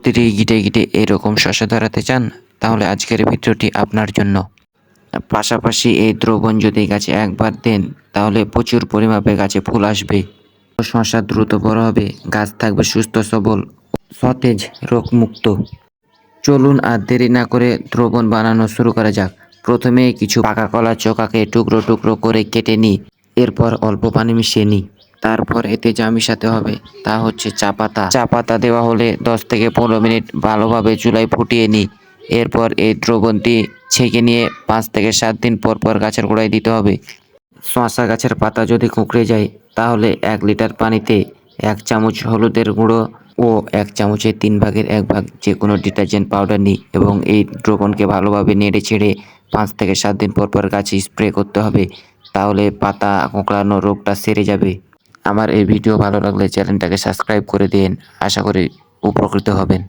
প্রতিটি গিটে গিটে এরকম শসা ধরাতে চান, তাহলে আজকের ভিডিওটি আপনার জন্য। পাশাপাশি এই দ্রবণ যদি গাছে একবার দেন, তাহলে প্রচুর পরিমাপে গাছে ফুল আসবে, শসা দ্রুত বড় হবে, গাছ থাকবে সুস্থ সবল, সতেজ, রোগমুক্ত। চলুন আর দেরি না করে দ্রবণ বানানো শুরু করা যাক। প্রথমে কিছু পাকা কলা চোকাকে টুকরো টুকরো করে কেটে নিই, এরপর অল্প পানি মিশিয়ে নিই। তারপর এতে যা মিশাতে হবে তা হচ্ছে চা পাতা। চা পাতা দেওয়া হলে 10 থেকে 15 মিনিট ভালোভাবে চুলায় ফুটিয়ে নিই। এরপর এই দ্রবণটি ছেঁকে নিয়ে 5 থেকে 7 দিন পর পর গাছের গোড়ায় দিতে হবে। শসা গাছের পাতা যদি কুঁকড়ে যায়, তাহলে 1 লিটার পানিতে 1 চামচ হলুদের গুঁড়ো ও 1 চামচের 3 ভাগের 1 ভাগ যে কোনো ডিটারজেন্ট পাউডার নিই এবং এই দ্রবণকে ভালোভাবে নেড়ে ছেড়ে 5 থেকে 7 দিন পর পর গাছে স্প্রে করতে হবে। তাহলে পাতা কোঁকড়ানো রোগটা সেরে যাবে। আমার এই ভিডিও ভালো লাগলে চ্যানেলটাকে সাবস্ক্রাইব করে দিন। আশা করি উপকৃত হবেন।